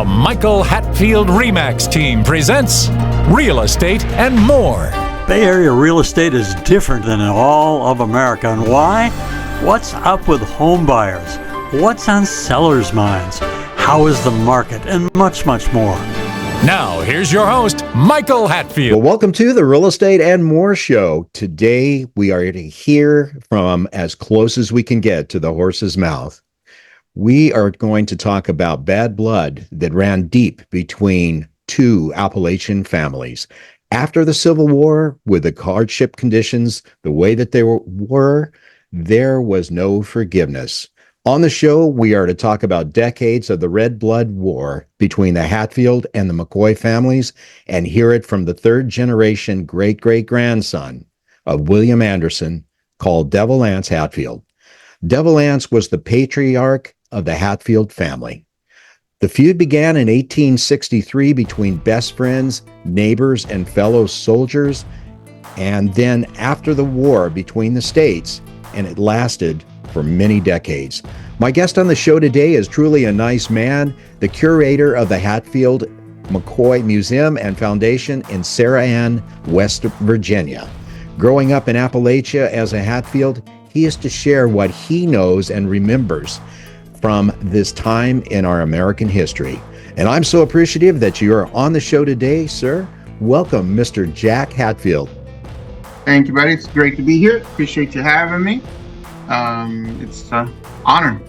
The Michael Hatfield Remax team presents Real Estate and More. Bay Area real estate is different than in all of America. And why? What's up with home buyers? What's on sellers' minds? How is the market? And much, much more. Now, here's your host, Michael Hatfield. Well, welcome to the Real Estate and More show. Today, we are to hear from as close as we can get to the horse's mouth. We are going to talk about bad blood that ran deep between two Appalachian families. After the Civil War, with the hardship conditions the way that they were, there was no forgiveness. On the show, we are to talk about decades of the Red Blood War between the Hatfield and the McCoy families and hear it from the third generation great-great-grandson of William Anderson, called Devil Anse Hatfield. Devil Anse was the patriarch of the Hatfield family. The feud began in 1863 between best friends, neighbors, and fellow soldiers, and then after the war between the states, and it lasted for many decades. My guest on the show today is truly a nice man, the curator of the Hatfield-McCoy Museum and Foundation in Sarah Ann, West Virginia. Growing up in Appalachia as a Hatfield, he is to share what he knows and remembers from this time in our American history. And I'm so appreciative that you are on the show today, sir. Welcome, Mr. Jack Hatfield. Thank you, buddy. It's great to be here. Appreciate you having me. It's an honor.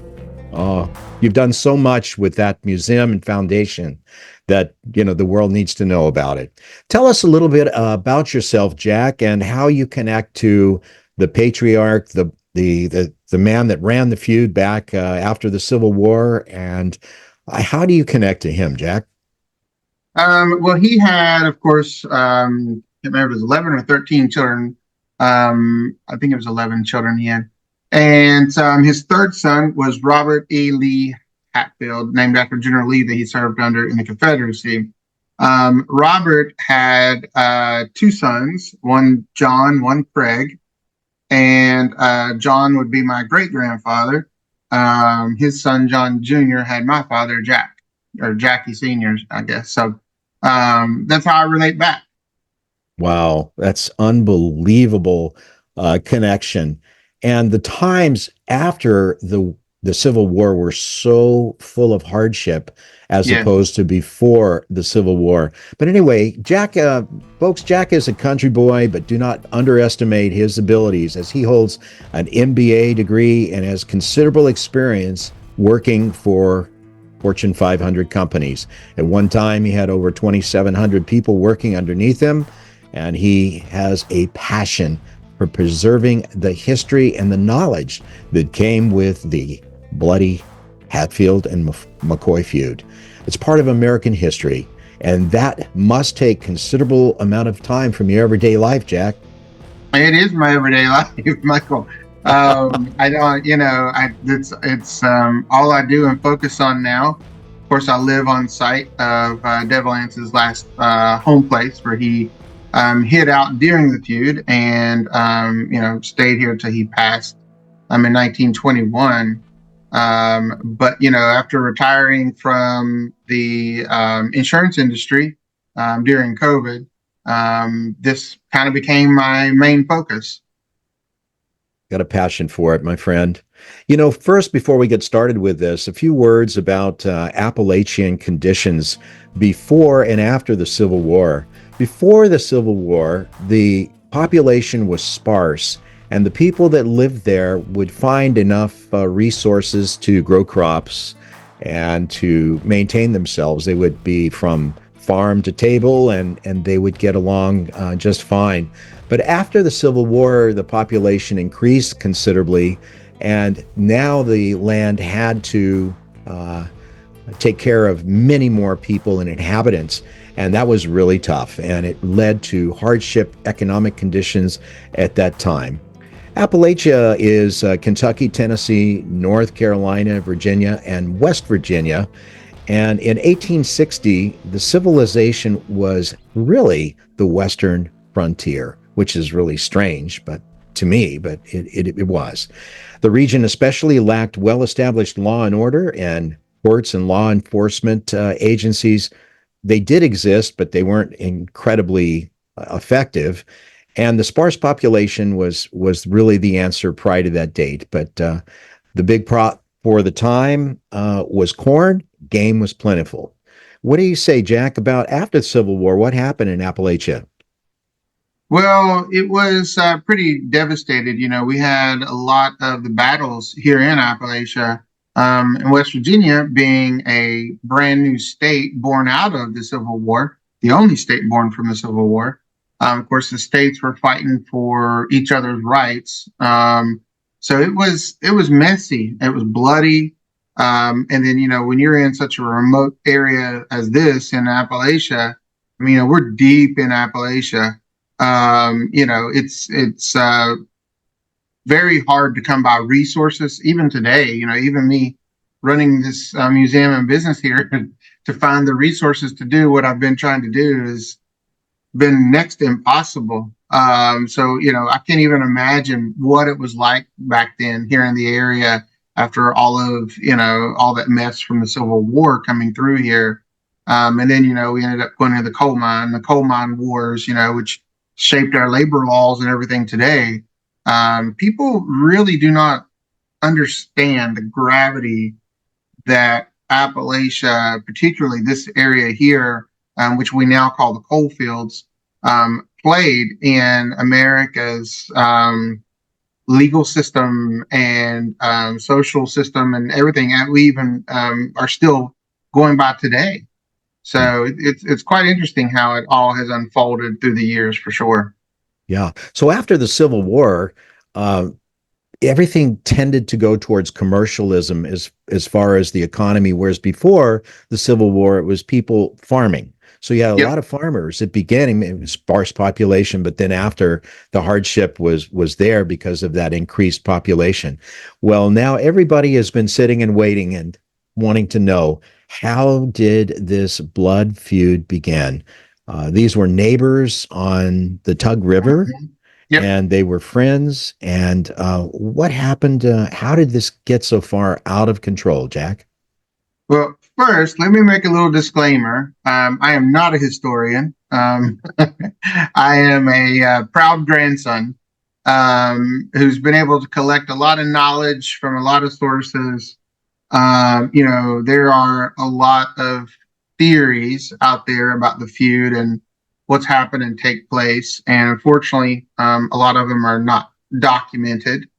Oh, you've done so much with that museum and foundation that, the world needs to know about it. Tell us a little bit about yourself, Jack, and how you connect to the patriarch, the man that ran the feud back after the Civil War, and how do you connect to him, Jack? Well, he had, of course, I can't remember if it was 11 or 13 children. I think it was 11 children he had. And his third son was Robert E. Lee Hatfield, named after General Lee that he served under in the Confederacy. Robert had two sons, one John, one Craig, and John would be my great-grandfather. His son, John Jr., had my father, Jack, or Jackie Sr., I guess. So that's how I relate back. Wow, that's unbelievable connection. And the times after the Civil War were so full of hardship as opposed to before the Civil War. But anyway, Jack, folks, Jack is a country boy, but do not underestimate his abilities, as he holds an MBA degree and has considerable experience working for Fortune 500 companies. At one time, he had over 2,700 people working underneath him, and he has a passion for preserving the history and the knowledge that came with the bloody Hatfield and McCoy feud. It's part of American history, and that must take considerable amount of time from your everyday life, Jack. It is my everyday life, Michael. I don't, it's all I do and focus on now. Of course, I live on site of Devil Anse's last home place, where he hid out during the feud and, stayed here till he passed in 1921. But, after retiring from the insurance industry during COVID, this kind of became my main focus. Got a passion for it, my friend. First, before we get started with this, a few words about Appalachian conditions before and after the Civil War. Before the Civil War, the population was sparse, and the people that lived there would find enough resources to grow crops and to maintain themselves. They would be from farm to table, and they would get along just fine. But after the Civil War, the population increased considerably, and now the land had to take care of many more people and inhabitants. And that was really tough, and it led to hardship economic conditions at that time. Appalachia is Kentucky, Tennessee, North Carolina, Virginia, and West Virginia. And in 1860, the civilization was really the western frontier, which is really strange, but to me, but it was. The region especially lacked well-established law and order, and courts and law enforcement agencies, they did exist, but they weren't incredibly effective. And the sparse population was really the answer prior to that date. But the big prop for the time was corn. Game was plentiful. What do you say, Jack, about after the Civil War? What happened in Appalachia? Well, it was pretty devastated. We had a lot of the battles here in Appalachia, and West Virginia being a brand new state born out of the Civil War, the only state born from the Civil War. Of course, the states were fighting for each other's rights. So it was messy. It was bloody. And then, when you're in such a remote area as this in Appalachia, we're deep in Appalachia. It's very hard to come by resources even today. Even me running this museum and business here to find the resources to do what I've been trying to do has been next to impossible. So I can't even imagine what it was like back then here in the area after all of all that mess from the Civil War coming through here. And then we ended up going to the coal mine wars, which shaped our labor laws and everything today. People really do not understand the gravity that Appalachia, particularly this area here, which we now call the coal fields, played in America's legal system and social system and everything. And we even are still going by today. So it's quite interesting how it all has unfolded through the years, for sure. Yeah. So after the Civil War, everything tended to go towards commercialism as far as the economy, whereas before the Civil War, it was people farming. So you had a lot of farmers. It began in sparse population, but then after, the hardship was there because of that increased population. Well, now everybody has been sitting and waiting and wanting to know, how did this blood feud begin? These were neighbors on the Tug River, and they were friends. And what happened? How did this get so far out of control, Jack? Well, first, let me make a little disclaimer. I am not a historian. I am a proud grandson who's been able to collect a lot of knowledge from a lot of sources. There are a lot of theories out there about the feud and what's happened and take place. And unfortunately, a lot of them are not documented.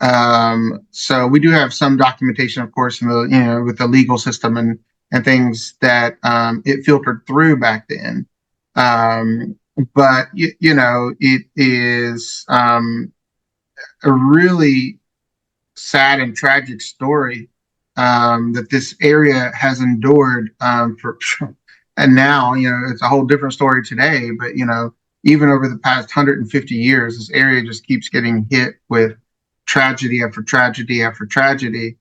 So we do have some documentation, of course, in the, with the legal system and things that it filtered through back then. But it is a really sad and tragic story that this area has endured for, and now it's a whole different story today. But even over the past 150 years, this area just keeps getting hit with tragedy after tragedy after tragedy.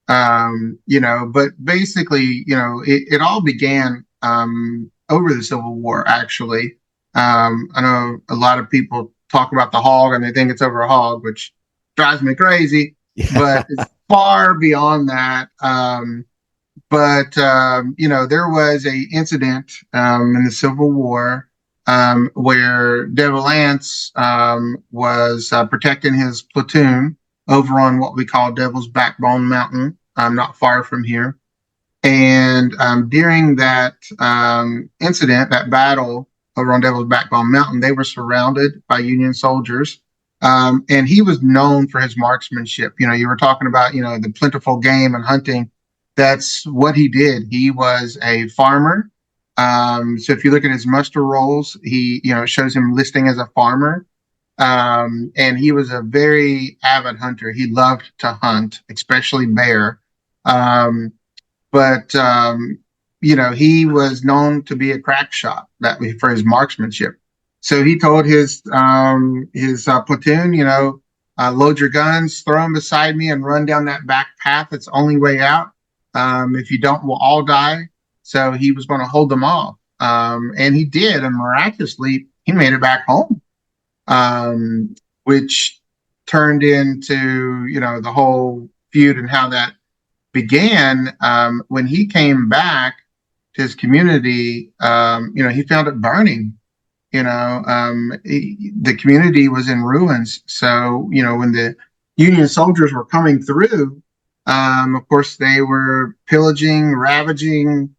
But basically, it all began over the Civil War, actually. I know a lot of people talk about the hog and they think it's over a hog, which drives me crazy, but it's far beyond that. But there was a incident in the Civil War where Devil Anse was protecting his platoon over on what we call Devil's Backbone Mountain, not far from here. And during that incident, that battle over on Devil's Backbone Mountain, they were surrounded by Union soldiers. And he was known for his marksmanship. You were talking about, the plentiful game and hunting. That's what he did. He was a farmer. So if you look at his muster rolls, he, shows him listing as a farmer. And he was a very avid hunter. He loved to hunt, especially bear. But he was known to be a crack shot for his marksmanship. So he told his platoon, load your guns, throw them beside me, and run down that back path. It's the only way out. If you don't, we'll all die. So he was going to hold them off. And he did. And miraculously, he made it back home, which turned into, the whole feud and how that began when he came back to his community. He found it burning. The community was in ruins. So, when the Union soldiers were coming through, of course, they were pillaging, ravaging,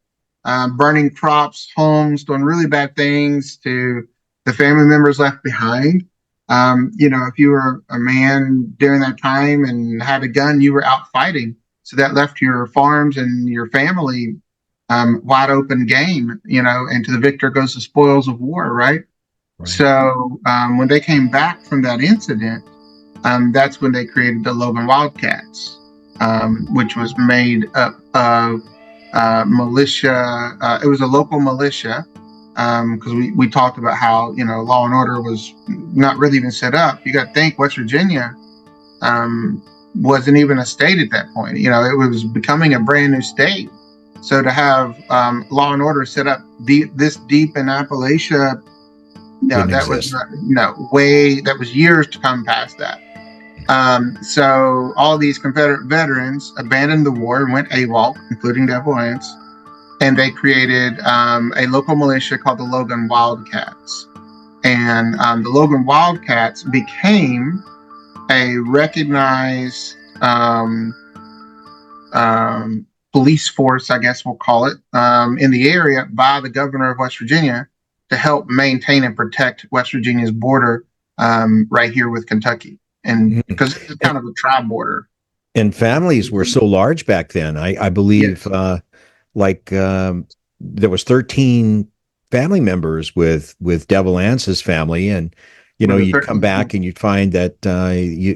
burning crops, homes, doing really bad things to the family members left behind. If you were a man during that time and had a gun, you were out fighting. So that left your farms and your family wide open game, and to the victor goes the spoils of war, right? So when they came back from that incident, that's when they created the Logan Wildcats, which was made up of militia. It was a local militia, because we talked about how, law and order was not really even set up. You got to think West Virginia wasn't even a state at that point. It was becoming a brand new state. So to have law and order set up this deep in Appalachia, that was years to come past that. So all these Confederate veterans abandoned the war and went AWOL, including Devil Anse, and they created a local militia called the Logan Wildcats. And the Logan Wildcats became a recognized police force, I guess we'll call it, in the area by the governor of West Virginia to help maintain and protect West Virginia's border right here with Kentucky. And because it's kind of a tri border. And families were so large back then. I believe there was 13 family members with Devil Anse's family. And, you'd come back and you'd find that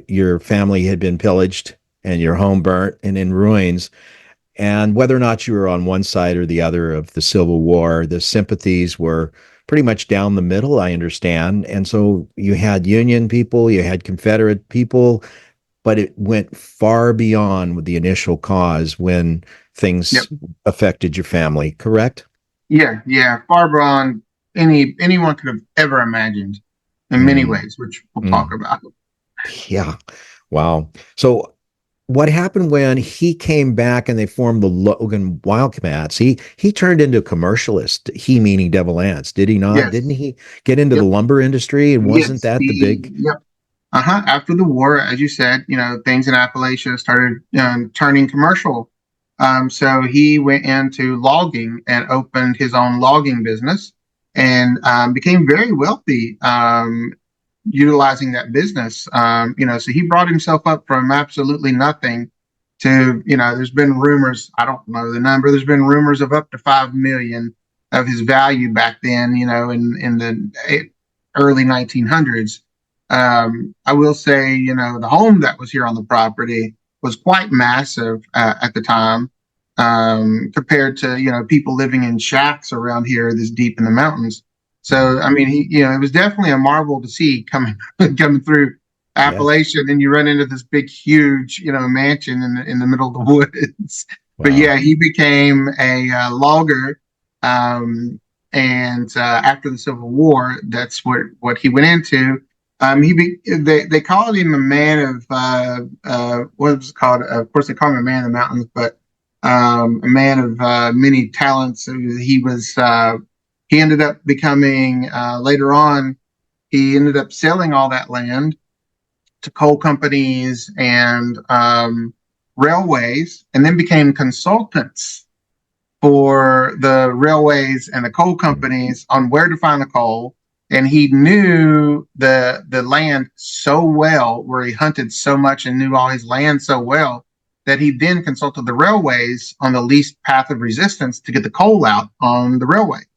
your family had been pillaged and your home burnt and in ruins. And whether or not you were on one side or the other of the Civil War, the sympathies were pretty much down the middle, I understand. And so you had Union people, you had Confederate people, but it went far beyond with the initial cause when things affected your family, correct? Yeah, far beyond anyone could have ever imagined in many ways, which we'll talk about. Yeah. Wow. So what happened when he came back and they formed the Logan Wildcats? He turned into a commercialist, he meaning Devil Anse, did he not? Yes. Didn't he get into the lumber industry? And wasn't that the big... Yep. After the war, as you said, things in Appalachia started turning commercial. So he went into logging and opened his own logging business and became very wealthy utilizing that business. So he brought himself up from absolutely nothing to, there's been rumors, I don't know the number, there's been rumors of up to 5 million of his value back then, in the early 1900s. I will say, the home that was here on the property was quite massive at the time, compared to, people living in shacks around here this deep in the mountains. So, I mean, it was definitely a marvel to see coming through Appalachia. And then you run into this big, huge, mansion in the middle of the woods. Wow. But yeah, he became a logger. And after the Civil War, that's what he went into. They called him a man of what was it called? Of course, they call him a man of the mountains, but a man of many talents. He ended up becoming later on. He ended up selling all that land to coal companies and railways, and then became consultants for the railways and the coal companies on where to find the coal. And he knew the land so well, where he hunted so much and knew all his land so well, that he then consulted the railways on the least path of resistance to get the coal out on the railways.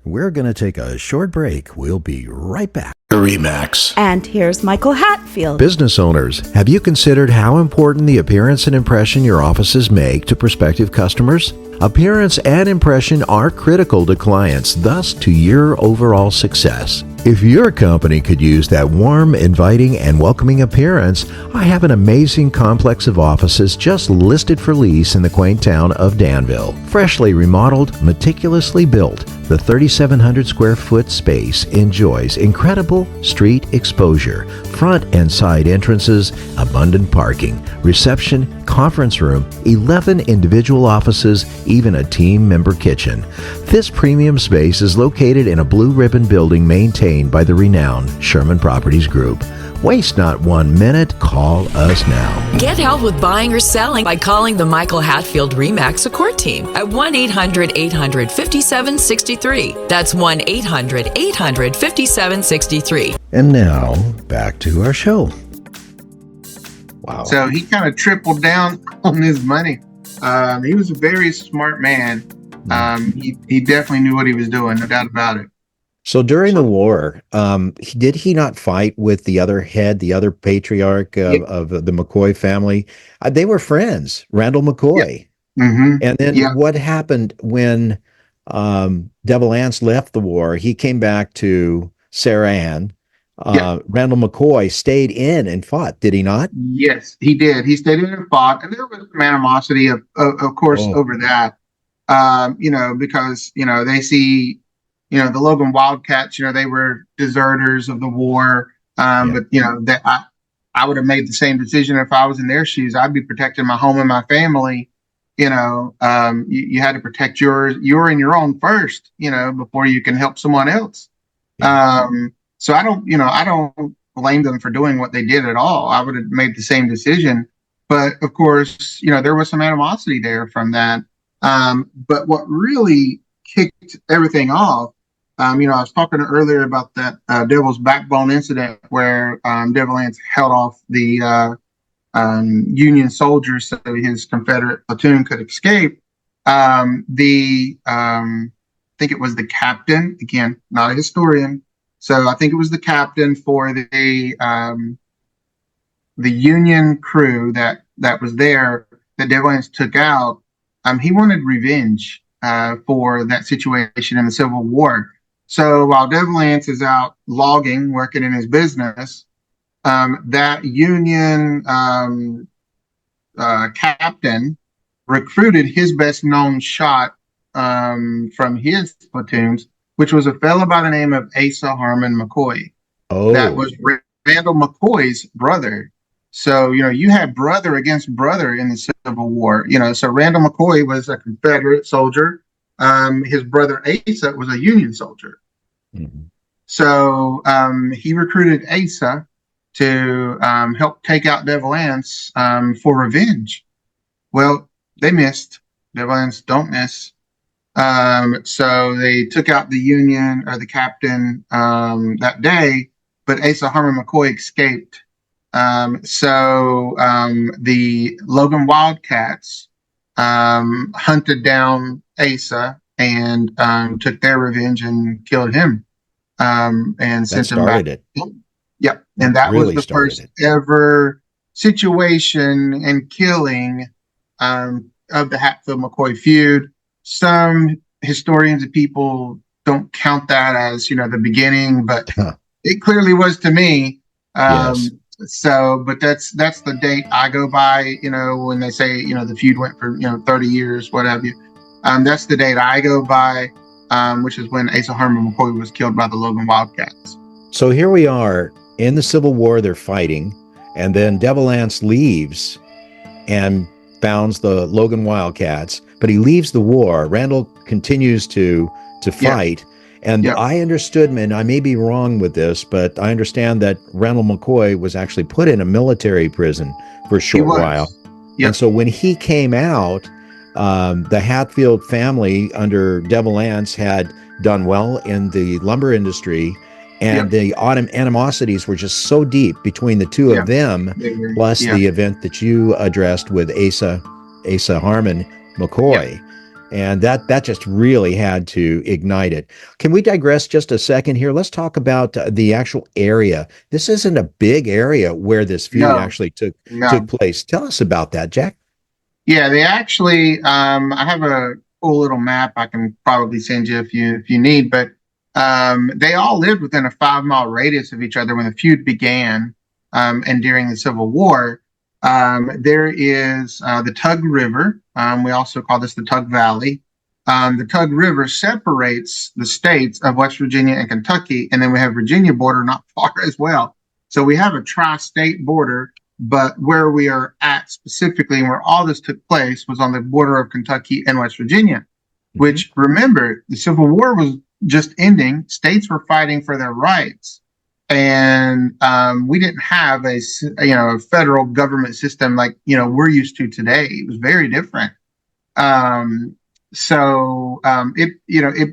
We're going to take a short break. We'll be right back. RE/MAX. And here's Michael Hatfield. Business owners, have you considered how important the appearance and impression your offices make to prospective customers? Appearance and impression are critical to clients, thus to your overall success. If your company could use that warm, inviting, and welcoming appearance, I have an amazing complex of offices just listed for lease in the quaint town of Danville. Freshly remodeled, meticulously built, the 3,700 square foot space enjoys incredible street exposure, front and side entrances, abundant parking, reception, conference room, 11 individual offices, even a team member kitchen. This premium space is located in a blue ribbon building maintained by the renowned Sherman Properties Group. Waste not 1 minute. Call us now. Get help with buying or selling by calling the Michael Hatfield RE/MAX Support Team at 1-800-800-5763. That's 1-800-800-5763. And now, back to our show. Wow. So he kind of tripled down on his money. He was a very smart man. He definitely knew what he was doing, no doubt about it. So during the war, did he not fight with the other patriarch of the McCoy family? They were friends, Randall McCoy. Yeah. Mm-hmm. And then what happened when Devil Anse left the war? He came back to Sarah Ann. Randall McCoy stayed in and fought, did he not? Yes, he did. He stayed in and fought, and there was some animosity, of course, over that. Because they see. The Logan Wildcats, they were deserters of the war. But, that I would have made the same decision if I was in their shoes. I'd be protecting my home and my family. You had to protect your and your own first, before you can help someone else. Yeah. So I don't blame them for doing what they did at all. I would have made the same decision. But of course, there was some animosity there from that. But what really kicked everything off, I was talking earlier about that Devil's Backbone incident where Devil Anse held off the Union soldiers so his Confederate platoon could escape. I think it was the captain, again, not a historian. So I think it was the captain for the Union crew that was there that Devil Anse took out. He wanted revenge for that situation in the Civil War. So while Devil Anse is out logging, working in his business, that Union captain recruited his best known shot from his platoons, which was a fellow by the name of Asa Harmon McCoy. Oh. That was Randall McCoy's brother. So, you had brother against brother in the Civil War. So Randall McCoy was a Confederate soldier. His brother Asa was a Union soldier. Mm-hmm. So he recruited Asa to help take out Devil Anse for revenge. Well, they missed. Devil Anse don't miss. So they took out the Union or the captain that day, but Asa Harmon McCoy escaped. So the Logan Wildcats hunted down Asa and took their revenge and killed him and sent him back. Yep. And that really was the first ever situation and killing of the Hatfield McCoy feud. Some historians and people don't count that as, the beginning, but it clearly was to me. Yes. So, but that's the date I go by, when they say, the feud went for, 30 years, what have you. That's the date I go by, which is when Asa Harmon McCoy was killed by the Logan Wildcats. So here we are in the Civil War, they're fighting, and then Devil Anse leaves and founds the Logan Wildcats, but he leaves the war. Randall continues to fight. Yeah. And I understood, and I may be wrong with this, but I understand that Randall McCoy was actually put in a military prison for a short while. Yep. And so when he came out, the Hatfield family under Devil Anse had done well in the lumber industry, and the animosities were just so deep between the two of them, plus the event that you addressed with Asa Harmon McCoy. And that just really had to ignite it. Can we digress just a second here? Let's talk about the actual area. This isn't a big area where this feud actually took place. Tell us about that, Jack. Yeah, they actually, I have a cool little map I can probably send you if you need, but They all lived within a 5-mile radius of each other when the feud began, and during the Civil War. There is the Tug River. We also call this the Tug Valley. The Tug River separates the states of West Virginia and Kentucky, and then we have Virginia border not far as well. So we have a tri-state border, but where we are at specifically and where all this took place was on the border of Kentucky and West Virginia, which, remember, the Civil War was just ending. States were fighting for their rights. And we didn't have a federal government system like, we're used to today. It was very different. It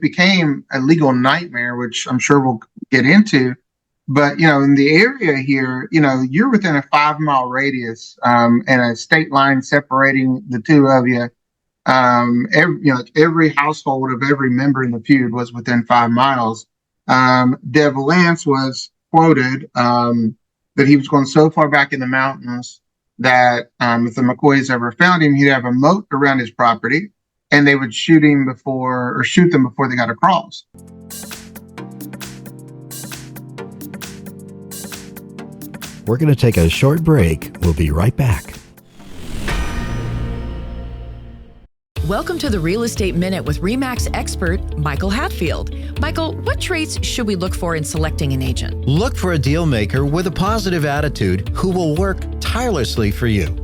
became a legal nightmare, which I'm sure we'll get into. But, in the area here, you're within a 5-mile radius, and a state line separating the two of you. Every household of every member in the feud was within 5 miles. Devil Anse was quoted that he was going so far back in the mountains that if the McCoys ever found him, he'd have a moat around his property, and they would shoot them before they got across. We're going to take a short break. We'll be right back. Welcome to the Real Estate Minute with RE/MAX expert Michael Hatfield. Michael, what traits should we look for in selecting an agent? Look for a deal maker with a positive attitude who will work tirelessly for you.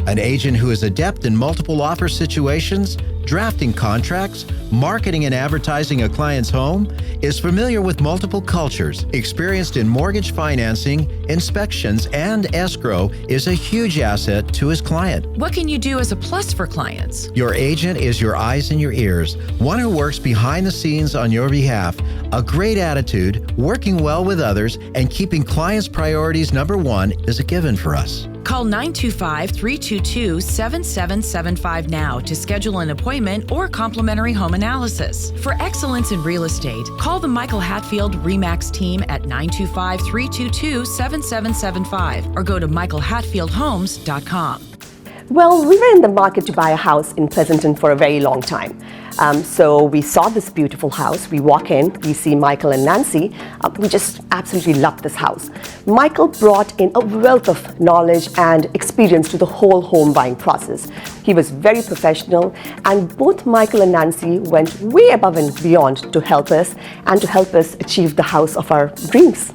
An agent who is adept in multiple offer situations, drafting contracts, marketing and advertising a client's home, is familiar with multiple cultures, experienced in mortgage financing, inspections, and escrow, is a huge asset to his client. What can you do as a plus for clients? Your agent is your eyes and your ears, one who works behind the scenes on your behalf. A great attitude, working well with others, and keeping clients' priorities number one is a given for us. Call 925-322-7775 now to schedule an appointment or complimentary home analysis. For excellence in real estate, call the Michael Hatfield RE/MAX team at 925-322-7775 or go to michaelhatfieldhomes.com. Well, we were in the market to buy a house in Pleasanton for a very long time. So we saw this beautiful house. We walk in, we see Michael and Nancy. We just absolutely loved this house. Michael brought in a wealth of knowledge and experience to the whole home buying process. He was very professional, and both Michael and Nancy went way above and beyond to help us achieve the house of our dreams.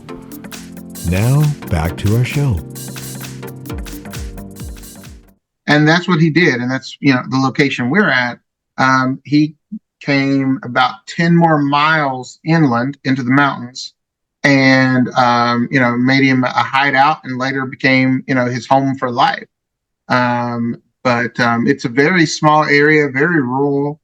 Now, back to our show. And that's what he did. And that's, the location we're at. He came about 10 more miles inland into the mountains and, made him a hideout and later became, his home for life. But it's a very small area, very rural.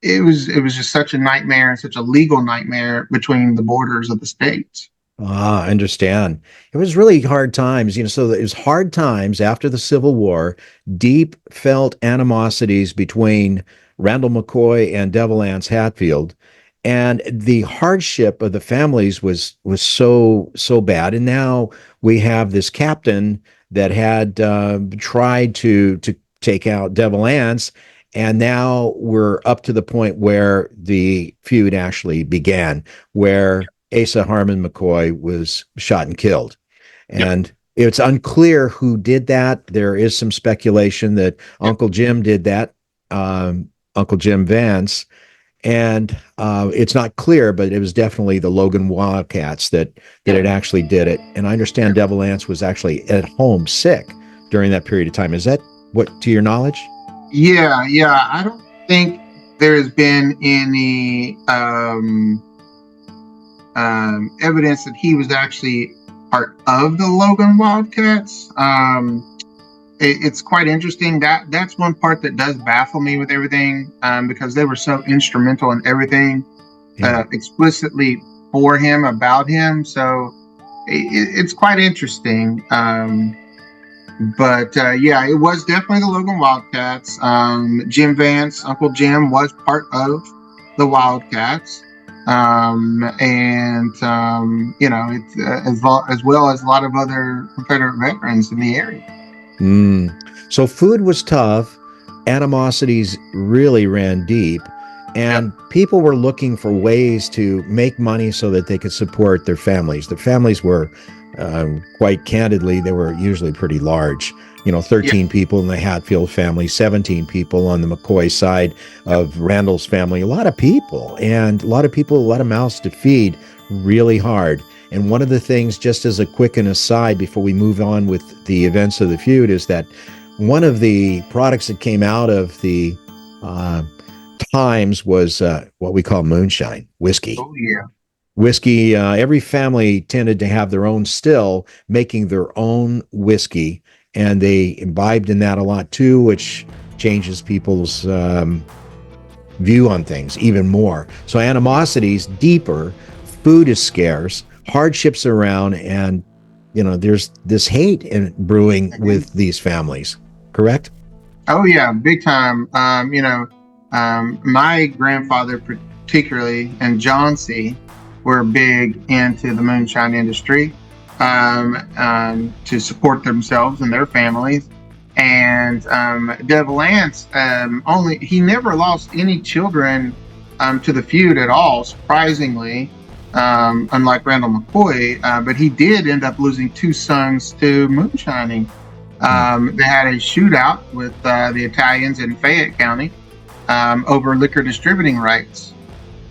It was just such a nightmare and such a legal nightmare between the borders of the states. I understand. It was really hard times, so it was hard times after the Civil War, deep felt animosities between Randall McCoy and Devil Anse Hatfield. And the hardship of the families was so bad. And now we have this captain that had tried to take out Devil Anse. And now we're up to the point where the feud actually began, where Asa Harmon McCoy was shot and killed. And it's unclear who did that. There is some speculation that Uncle Jim did that, Uncle Jim Vance. And it's not clear, but it was definitely the Logan Wildcats that it actually did it. And I understand Devil Anse was actually at home sick during that period of time. Is that what, to your knowledge? Yeah. I don't think there's been any evidence that he was actually part of the Logan Wildcats. It's quite interesting. That's one part that does baffle me with everything, because they were so instrumental in everything, explicitly for him, about him. So it's quite interesting. But it was definitely the Logan Wildcats. Jim Vance, Uncle Jim, was part of the Wildcats. It's as well as a lot of other Confederate veterans in the area. So food was tough. animosities really ran deep, and people were looking for ways to make money so that they could support their families. The families were, quite candidly, they were usually pretty large. 13 people in the Hatfield family, 17 people on the McCoy side of Randall's family. A lot of people, a lot of mouths to feed, really hard. And one of the things, just as a quick an aside before we move on with the events of the feud, is that one of the products that came out of the times was what we call moonshine, whiskey. Oh, yeah. Whiskey, every family tended to have their own still, making their own whiskey. And they imbibed in that a lot too, which changes people's view on things even more. So animosity's deeper, food is scarce, hardships around, and there's this hate brewing with these families. Correct? Oh yeah, big time. My grandfather particularly and John C. were big into the moonshine industry. To support themselves and their families. And Devil Anse, he never lost any children to the feud at all, surprisingly, unlike Randall McCoy, but he did end up losing 2 sons to moonshining. They had a shootout with the Italians in Fayette County over liquor distributing rights.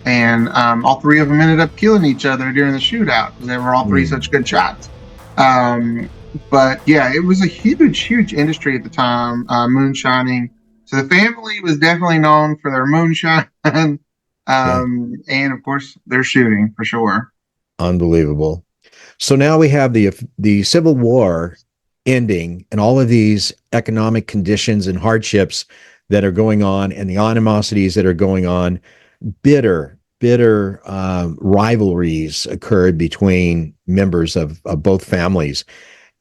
And all 3 of them ended up killing each other during the shootout because they were all 3 such good shots. But yeah, it was a huge industry at the time, moonshining. So the family was definitely known for their moonshine, and of course their shooting for sure. Unbelievable. So now we have the Civil War ending, and all of these economic conditions and hardships that are going on, and the animosities that are going on. Bitter rivalries occurred between members of both families.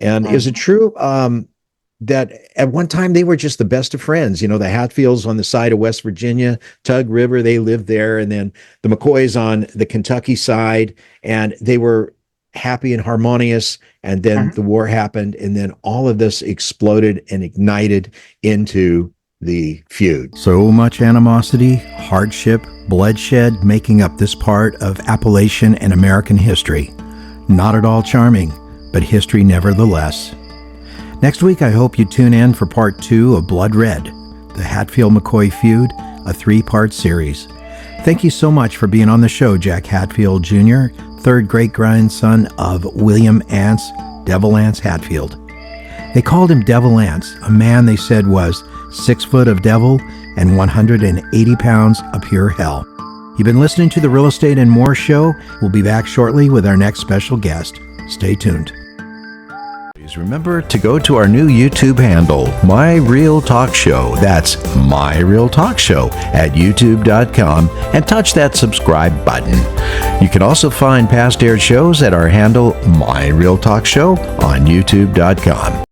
And is it true that at one time they were just the best of friends? The Hatfields on the side of West Virginia, Tug River, they lived there, and then the McCoys on the Kentucky side, and they were happy and harmonious. And then the war happened, and then all of this exploded and ignited into the feud. So much animosity, hardship, bloodshed making up this part of Appalachian and American history. Not at all charming, but history nevertheless. Next week, I hope you tune in for part 2 of Blood Red, the Hatfield-McCoy Feud, a 3-part series. Thank you so much for being on the show, Jack Hatfield Jr., 3rd great-grandson of William Anse, Devil Anse Hatfield. They called him Devil Anse, a man they said was 6 foot of devil and 180 pounds of pure hell. You've been listening to the Real Estate and More Show. We'll be back shortly with our next special guest. Stay tuned. Please remember to go to our new YouTube handle, My Real Talk Show. That's My Real Talk Show at youtube.com, and touch that subscribe button. You can also find past aired shows at our handle, My Real Talk Show, on youtube.com.